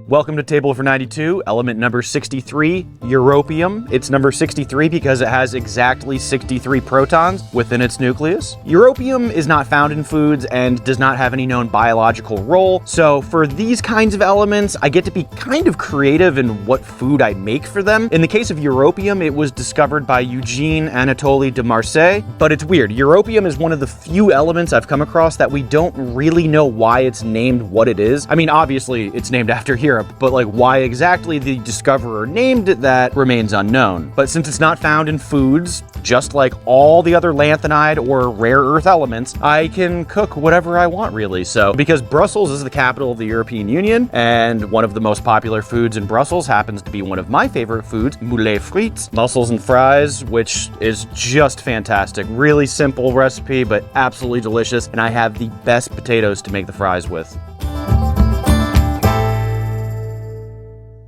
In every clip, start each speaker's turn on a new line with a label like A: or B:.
A: Welcome to Table for 92, element number 63, Europium. It's number 63 because it has exactly 63 protons within its nucleus. Europium is not found in foods and does not have any known biological role, so for these kinds of elements, I get to be kind of creative in what food I make for them. In the case of Europium, it was discovered by Eugene Anatole de Marseille, but it's weird. Europium is one of the few elements I've come across that we don't really know why it's named what it is. I mean, obviously, it's named after Europe, but like why exactly the discoverer named it that remains unknown. But since it's not found in foods, just like all the other lanthanide or rare earth elements, I can cook whatever I want really. So because Brussels is the capital of the European Union, and one of the most popular foods in Brussels happens to be one of my favorite foods, moules frites, mussels and fries, which is just fantastic. Really simple recipe, but absolutely delicious. And I have the best potatoes to make the fries with.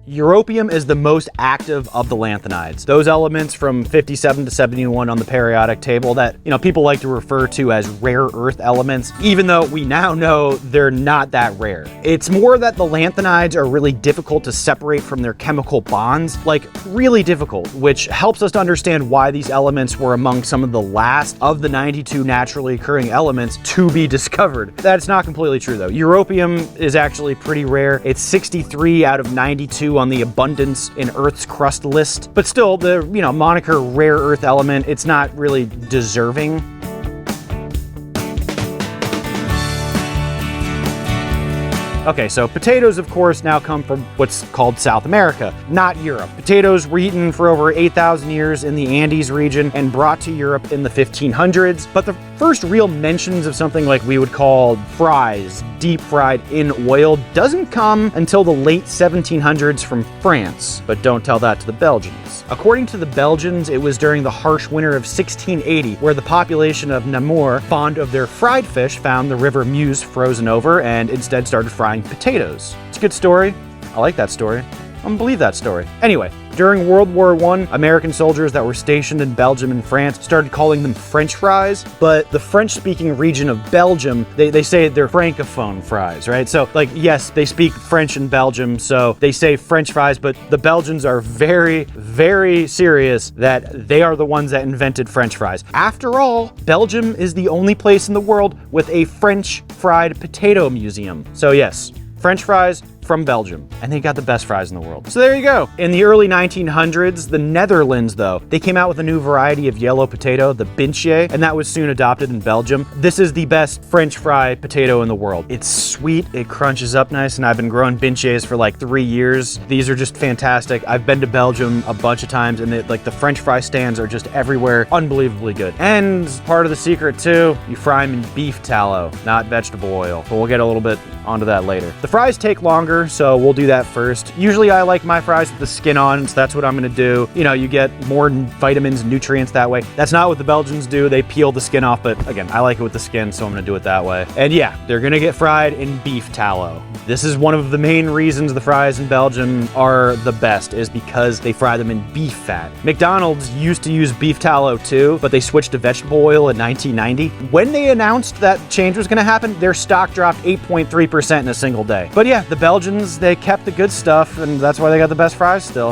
A: Europium is the most active of the lanthanides. Those elements from 57 to 71 on the periodic table that, people like to refer to as rare earth elements, even though we now know they're not that rare. It's more that the lanthanides are really difficult to separate from their chemical bonds, like really difficult, which helps us to understand why these elements were among some of the last of the 92 naturally occurring elements to be discovered. That's not completely true though. Europium is actually pretty rare. It's 63 out of 92 on the abundance in Earth's crust list, but still the, moniker rare earth element, it's not really deserving. Okay, so potatoes, of course, now come from what's called South America, not Europe. Potatoes were eaten for over 8,000 years in the Andes region and brought to Europe in the 1500s, but the first real mentions of something like we would call fries, deep fried in oil, doesn't come until the late 1700s from France, but don't tell that to the Belgians. According to the Belgians, it was during the harsh winter of 1680 where the population of Namur, fond of their fried fish, found the river Meuse frozen over and instead started frying potatoes. It's a good story. I like that story. I don't believe that story. Anyway, during World War I, American soldiers that were stationed in Belgium and France started calling them French fries, but the French-speaking region of Belgium, they say they're Francophone fries, right? So, yes, they speak French in Belgium, so they say French fries, but the Belgians are very, very serious that they are the ones that invented French fries. After all, Belgium is the only place in the world with a French fried potato museum. So yes, French fries from Belgium, and they got the best fries in the world. So there you go. In the early 1900s, the Netherlands, though, they came out with a new variety of yellow potato, the Bintje, and that was soon adopted in Belgium. This is the best French fry potato in the world. It's sweet, it crunches up nice, and I've been growing Bintjes for like 3 years. These are just fantastic. I've been to Belgium a bunch of times, and the French fry stands are just everywhere. Unbelievably good. And part of the secret too, you fry them in beef tallow, not vegetable oil, but we'll get a little bit onto that later. The fries take longer, so we'll do that first. Usually I like my fries with the skin on, so that's what I'm gonna do. You get more vitamins and nutrients that way. That's not what the Belgians do. They peel the skin off, but again, I like it with the skin, so I'm gonna do it that way. And yeah, they're gonna get fried in beef tallow. This is one of the main reasons the fries in Belgium are the best, is because they fry them in beef fat. McDonald's used to use beef tallow too, but they switched to vegetable oil in 1990. When they announced that change was gonna happen, their stock dropped 8.3% in a single day. But yeah, the Belgians, they kept the good stuff, and that's why they got the best fries still.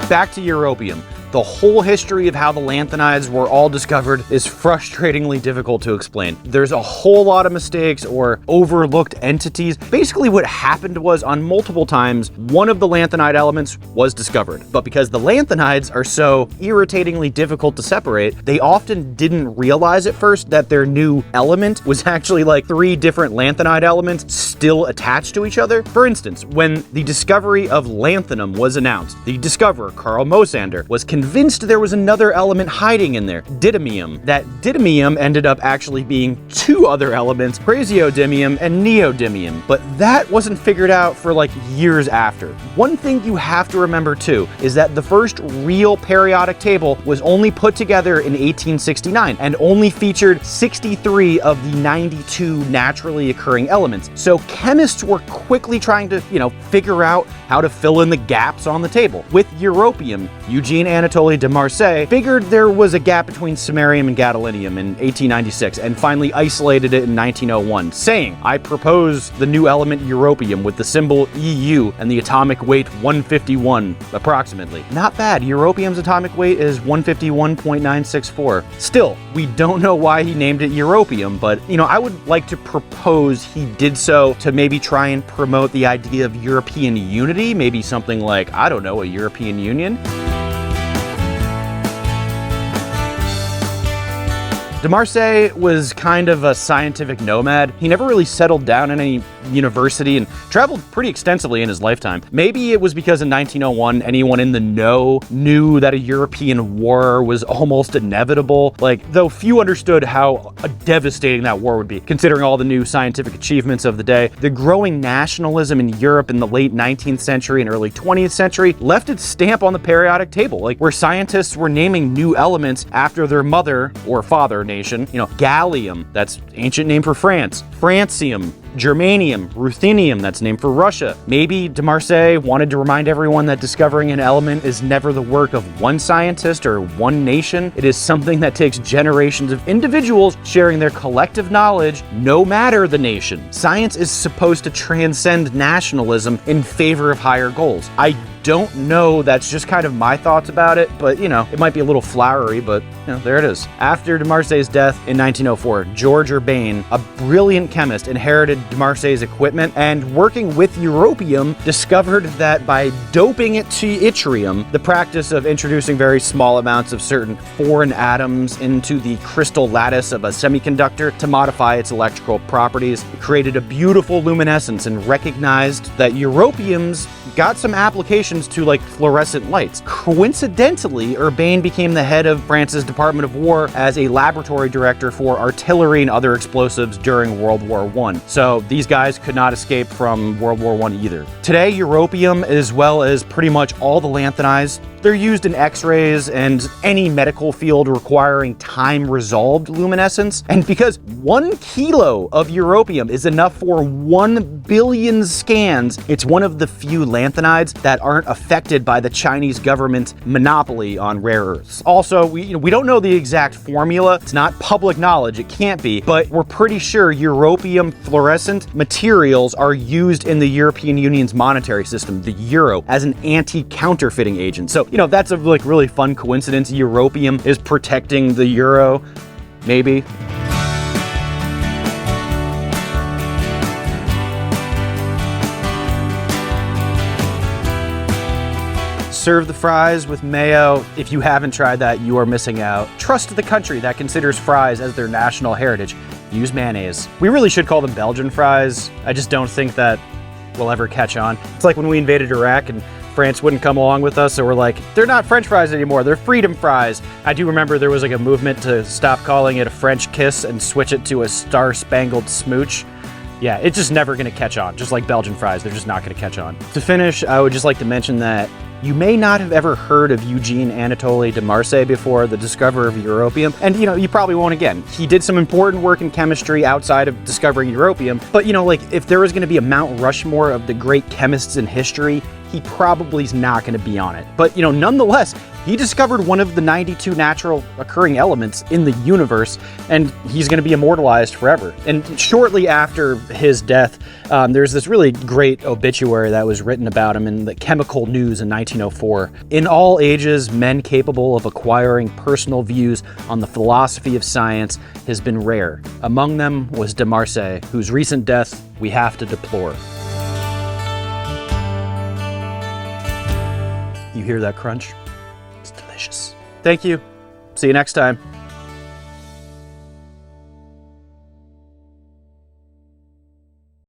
A: Back to Europium. The whole history of how the lanthanides were all discovered is frustratingly difficult to explain. There's a whole lot of mistakes or overlooked entities. Basically what happened was, on multiple times, one of the lanthanide elements was discovered. But because the lanthanides are so irritatingly difficult to separate, they often didn't realize at first that their new element was actually like 3 different lanthanide elements still attached to each other. For instance, when the discovery of lanthanum was announced, the discoverer, Carl Mosander, was convinced convinced there was another element hiding in there, didymium. That didymium ended up actually being two other elements, praseodymium and neodymium, but that wasn't figured out for like years after. One thing you have to remember too is that the first real periodic table was only put together in 1869 and only featured 63 of the 92 naturally occurring elements. So chemists were quickly trying to, figure out how to fill in the gaps on the table. With europium, Eugene Anatole de Marseille figured there was a gap between samarium and gadolinium in 1896 and finally isolated it in 1901, saying, "I propose the new element europium with the symbol EU and the atomic weight 151, approximately." Not bad. Europium's atomic weight is 151.964. Still, we don't know why he named it europium, but, I would like to propose he did so to maybe try and promote the idea of European unity, maybe something like, I don't know, a European Union? De Marseille was kind of a scientific nomad. He never really settled down in any university and traveled pretty extensively in his lifetime. Maybe it was because in 1901, anyone in the know knew that a European war was almost inevitable, though few understood how devastating that war would be, considering all the new scientific achievements of the day. The growing nationalism in Europe in the late 19th century and early 20th century left its stamp on the periodic table, where scientists were naming new elements after their mother or father nation. Gallium, that's ancient name for France. Francium, germanium, ruthenium, that's named for Russia. Maybe de Marseille wanted to remind everyone that discovering an element is never the work of one scientist or one nation. It is something that takes generations of individuals sharing their collective knowledge, no matter the nation. Science is supposed to transcend nationalism in favor of higher goals. I don't know, that's just kind of my thoughts about it, but it might be a little flowery, but there it is. After de Marseille's death in 1904, George Urbain, a brilliant chemist, inherited de Marseille's equipment and, working with europium, discovered that by doping it to yttrium, the practice of introducing very small amounts of certain foreign atoms into the crystal lattice of a semiconductor to modify its electrical properties, created a beautiful luminescence and recognized that europiums got some applications to fluorescent lights. Coincidentally, Urbain became the head of France's Department of War as a laboratory director for artillery and other explosives during World War I. So these guys could not escape from World War I either. Today, europium, as well as pretty much all the lanthanides, they're used in x-rays and any medical field requiring time-resolved luminescence. And because 1 kilo of europium is enough for 1 billion scans, it's one of the few lanthanides that aren't affected by the Chinese government's monopoly on rare earths. Also, we don't know the exact formula. It's not public knowledge. It can't be, but we're pretty sure europium fluorescent materials are used in the European Union's monetary system, the euro, as an anti-counterfeiting agent. So, that's a really fun coincidence. Europium is protecting the euro, maybe. Serve the fries with mayo. If you haven't tried that, you are missing out. Trust the country that considers fries as their national heritage. Use mayonnaise. We really should call them Belgian fries. I just don't think that will ever catch on. It's like when we invaded Iraq and France wouldn't come along with us, so we're like, they're not French fries anymore, they're freedom fries. I do remember there was a movement to stop calling it a French kiss and switch it to a star-spangled smooch. Yeah, it's just never gonna catch on. Just like Belgian fries, they're just not gonna catch on. To finish, I would just like to mention that you may not have ever heard of Eugene Anatole de Marseille before, the discoverer of europium, and you probably won't again. He did some important work in chemistry outside of discovering europium, but if there was gonna be a Mount Rushmore of the great chemists in history, he probably is not going to be on it. But, nonetheless, he discovered one of the 92 natural occurring elements in the universe, and he's going to be immortalized forever. And shortly after his death, there's this really great obituary that was written about him in the Chemical News in 1904. In all ages, men capable of acquiring personal views on the philosophy of science has been rare. Among them was de Marseille, whose recent death we have to deplore. You hear that crunch? It's delicious. Thank you. See you next time.